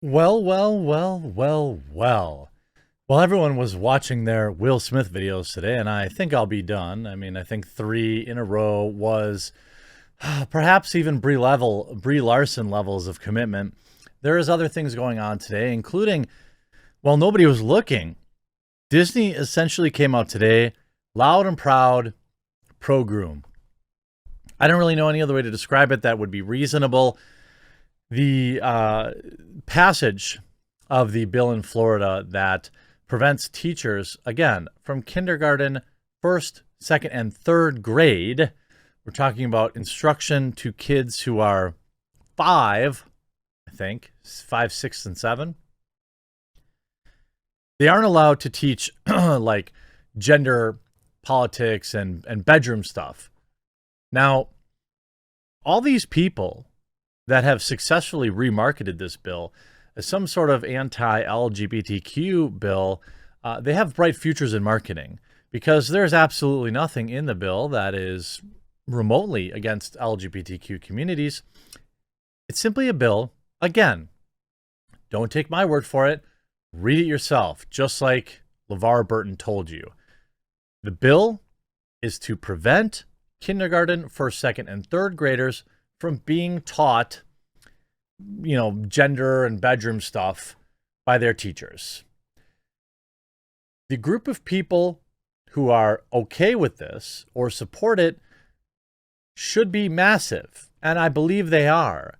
Well. Well, everyone was watching their Will Smith videos today, and I think I'll be done. I think 3 in a row was perhaps even Brie Larson levels of commitment. There is other things going on today, including, while nobody was looking, Disney essentially came out today, loud and proud, pro-groom. I don't really know any other way to describe it that would be reasonable. The passage of the bill in Florida that prevents teachers, again, from kindergarten, first, second, and third grade. We're talking about instruction to kids who are 5, I think, 5, 6, and 7. They aren't allowed to teach like gender politics and bedroom stuff. Now, all these people that have successfully remarketed this bill as some sort of anti-LGBTQ bill, they have bright futures in marketing, because there's absolutely nothing in the bill that is remotely against LGBTQ communities. It's simply a bill. Again, don't take my word for it. Read it yourself, just like LeVar Burton told you. The bill is to prevent kindergarten, first, second, and third graders from being taught, gender and bedroom stuff by their teachers. The group of people who are okay with this or support it should be massive, and I believe they are.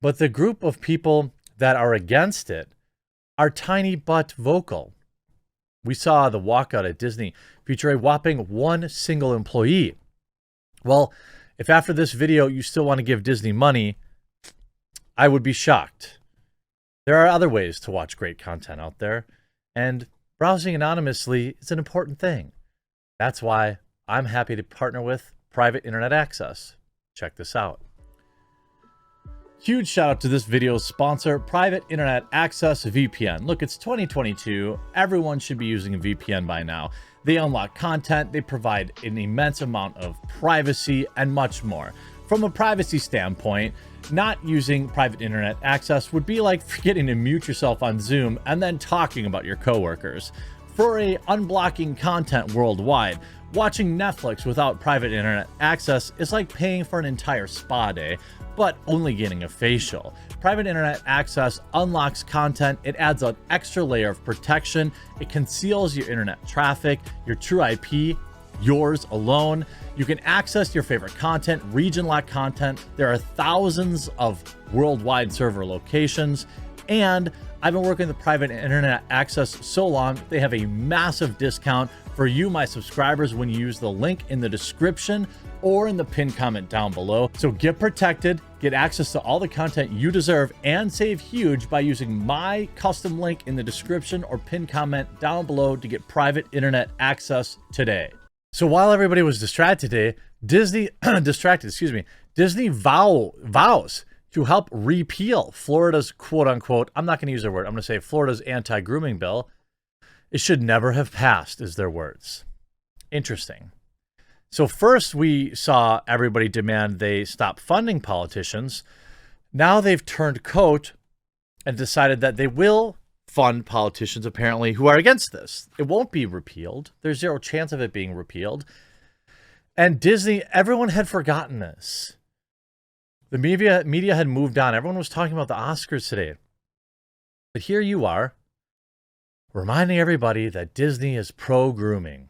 But the group of people that are against it are tiny but vocal. We saw the walkout at Disney feature a whopping 1 single employee. Well, if after this video you still want to give Disney money, I would be shocked. There are other ways to watch great content out there, and browsing anonymously is an important thing. That's why I'm happy to partner with private internet access. Check this out. Huge shout out to this video's sponsor, Private Internet Access VPN. Look, it's 2022. Everyone should be using a VPN by now. They unlock content, they provide an immense amount of privacy, and much more. From a privacy standpoint, not using private internet access would be like forgetting to mute yourself on Zoom and then talking about your coworkers. For a unblocking content worldwide, watching Netflix without private internet access is like paying for an entire spa day, but only getting a facial. Private internet access unlocks content, it adds an extra layer of protection, it conceals your internet traffic, your true IP, yours alone. You can access your favorite content, region-locked content. There are thousands of worldwide server locations, and I've been working with private internet access so long, they have a massive discount for you, my subscribers, when you use the link in the description or in the pinned comment down below. So get protected, get access to all the content you deserve, and save huge by using my custom link in the description or pinned comment down below to get private internet access today. So while everybody was distracted today, Disney vows to help repeal Florida's quote unquote, I'm not going to use their word, I'm going to say Florida's anti-grooming bill. It should never have passed, is their words. Interesting. So first we saw everybody demand they stop funding politicians. Now they've turned coat and decided that they will fund politicians, apparently, who are against this. It won't be repealed. There's zero chance of it being repealed. And Disney, everyone had forgotten this. The media had moved on. Everyone was talking about the Oscars today. But here you are, reminding everybody that Disney is pro-grooming.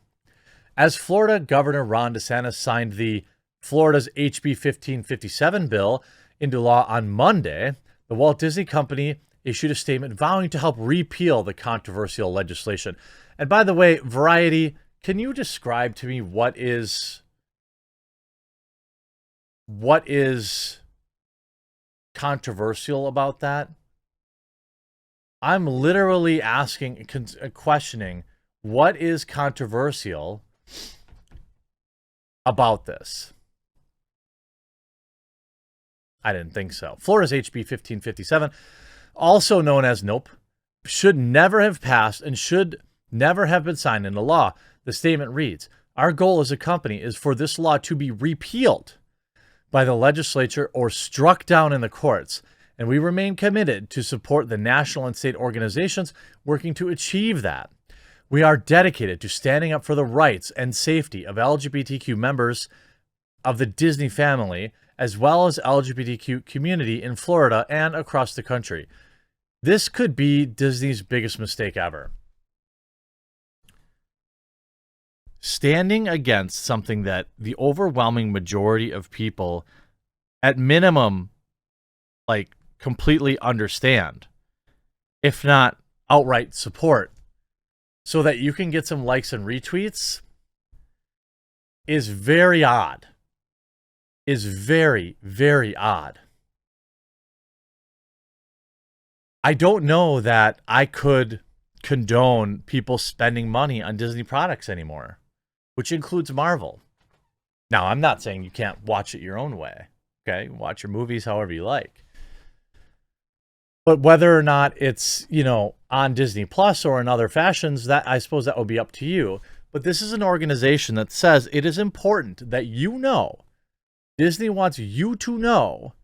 As Florida Governor Ron DeSantis signed the Florida's HB 1557 bill into law on Monday, the Walt Disney Company issued a statement vowing to help repeal the controversial legislation. And by the way, Variety, can you describe to me what is controversial about that? I'm literally asking, questioning, what is controversial about this? I didn't think so. Florida's HB 1557, also known as NOPE, should never have passed and should never have been signed into law. The statement reads, "Our goal as a company is for this law to be repealed by the legislature or struck down in the courts. and we remain committed to support the national and state organizations working to achieve that. We are dedicated to standing up for the rights and safety of LGBTQ members of the Disney family, as well as LGBTQ community in Florida and across the country. This could be Disney's biggest mistake ever. Standing against something that the overwhelming majority of people, at minimum, like, completely understand, if not outright support, so that you can get some likes and retweets, is very odd. Is very, very odd. I don't know that I could condone people spending money on Disney products anymore, which includes Marvel. Now, I'm not saying you can't watch it your own way. Okay, watch your movies however you like. But whether or not it's, you know, on Disney Plus or in other fashions, that I suppose that would be up to you. But this is an organization that says it is important that you know, Disney wants you to know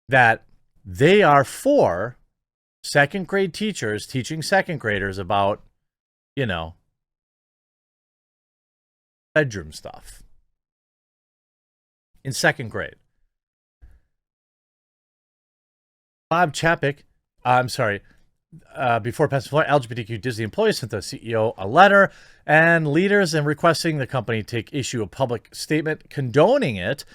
that they are for second grade teachers teaching second graders about, you know, bedroom stuff in second grade. Bob Chapek, before passing the floor, LGBTQ Disney employees sent the CEO a letter and leaders and requesting the company take issue a public statement condoning it.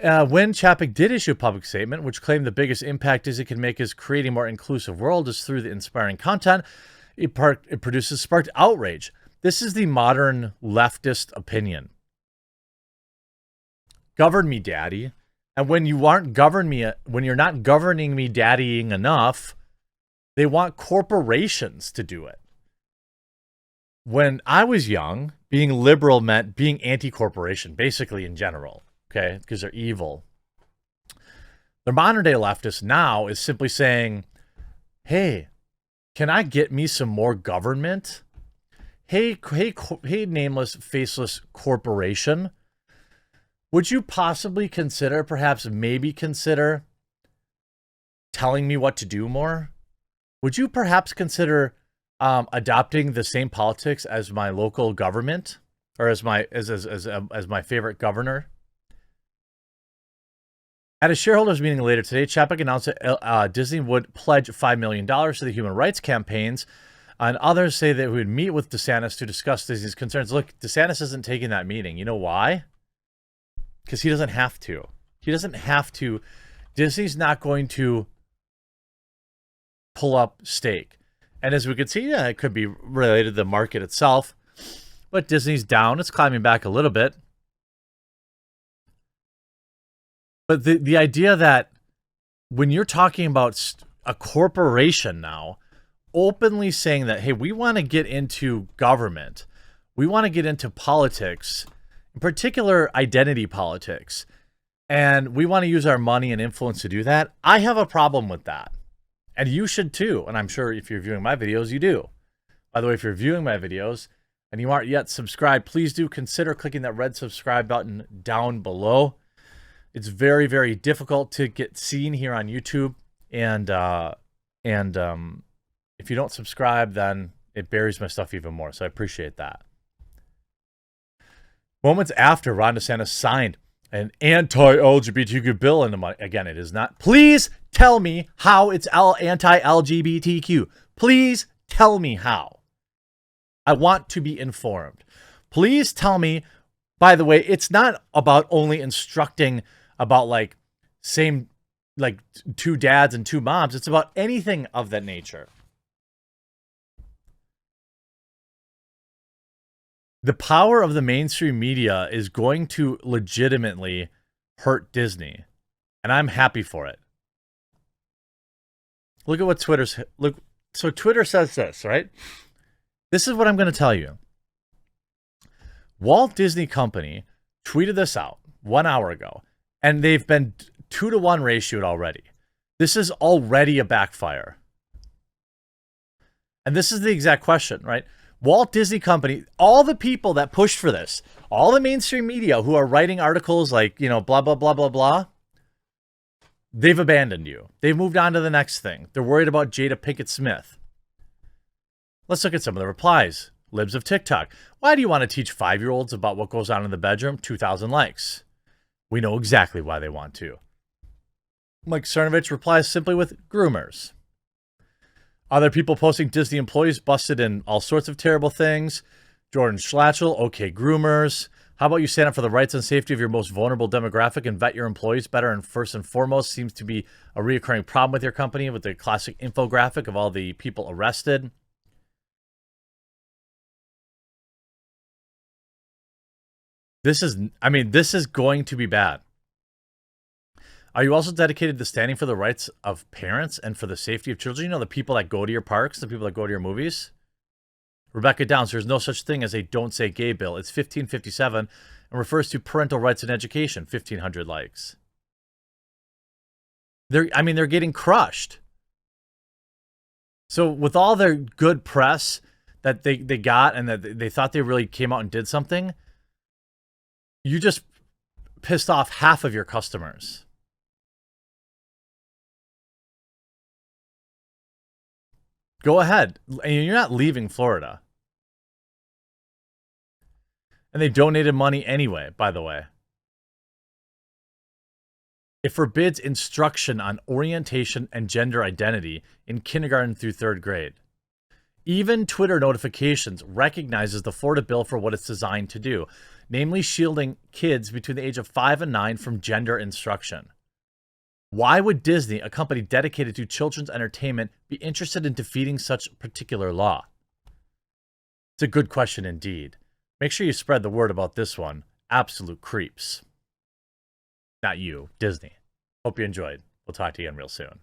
When Chapek did issue a public statement, which claimed the biggest impact is it can make is creating a more inclusive world is through the inspiring content it produces, sparked outrage. This is the modern leftist opinion. Govern me, daddy. And when you aren't when you're not governing me daddying enough, they want corporations to do it. When I was young, being liberal meant being anti-corporation, basically in general, okay, because they're evil. The modern day leftist now is simply saying, hey, can I get me some more government? Hey, nameless, faceless corporation, would you possibly consider, perhaps maybe consider telling me what to do more? Would you perhaps consider adopting the same politics as my local government, or as my favorite governor? At a shareholders meeting later today, Chapek announced that Disney would pledge $5 million to the human rights campaigns, and others say that we would meet with DeSantis to discuss Disney's concerns. Look, DeSantis isn't taking that meeting. You know why? Because he doesn't have to. He doesn't have to. Disney's not going to pull up stake. And as we can see, yeah, it could be related to the market itself. But Disney's down. It's climbing back a little bit. But the idea that when you're talking about a corporation now, openly saying that, hey, we want to get into government. We want to get into politics, in particular identity politics, and we want to use our money and influence to do that. I have a problem with that. And you should too. And I'm sure if you're viewing my videos, you do. By the way, if you're viewing my videos and you aren't yet subscribed, please do consider clicking that red subscribe button down below. It's very, very difficult to get seen here on YouTube. And if you don't subscribe, then it buries my stuff even more. So I appreciate that. Moments after Ron DeSantis signed an anti-LGBTQ bill into my, again, it is not. Please tell me how it's anti-LGBTQ. Please tell me how. I want to be informed. Please tell me, by the way, it's not about only instructing about like same, like two dads and two moms. It's about anything of that nature. The power of the mainstream media is going to legitimately hurt Disney, and I'm happy for it. Look at what Twitter's... Look, so Twitter says this, right? This is what I'm going to tell you. Walt Disney Company tweeted this out 1 hour ago, and they've been 2-to-1 ratioed already. This is already a backfire. And this is the exact question, right? Walt Disney Company, all the people that pushed for this, all the mainstream media who are writing articles like, you know, blah, blah, blah, blah, blah, They've abandoned you. They've moved on to the next thing. They're worried about Jada Pinkett Smith. Let's look at some of the replies. Libs of TikTok. Why do you want to teach 5-year-olds about what goes on in the bedroom? 2,000 likes. We know exactly why they want to. Mike Cernovich replies simply with groomers. Other people posting Disney employees busted in all sorts of terrible things. Jordan Schlatchel, okay, groomers. How about you stand up for the rights and safety of your most vulnerable demographic and vet your employees better? And first and foremost, seems to be a reoccurring problem with your company with the classic infographic of all the people arrested. This is going to be bad. Are you also dedicated to standing for the rights of parents and for the safety of children? You know, the people that go to your parks, the people that go to your movies? Rebecca Downs, there's no such thing as a don't say gay bill. It's 1557 and refers to parental rights in education. 1,500 likes. They're getting crushed. So with all their good press that they got and that they thought they really came out and did something, you just pissed off half of your customers. Go ahead. And you're not leaving Florida. And they donated money anyway, by the way. It forbids instruction on orientation and gender identity in kindergarten through 3rd grade. Even Twitter notifications recognizes the Florida bill for what it's designed to do, namely shielding kids between the age of 5 and 9 from gender instruction. Why would Disney, a company dedicated to children's entertainment, be interested in defeating such a particular law? It's a good question indeed. Make sure you spread the word about this one. Absolute creeps. Not you, Disney. Hope you enjoyed. We'll talk to you again real soon.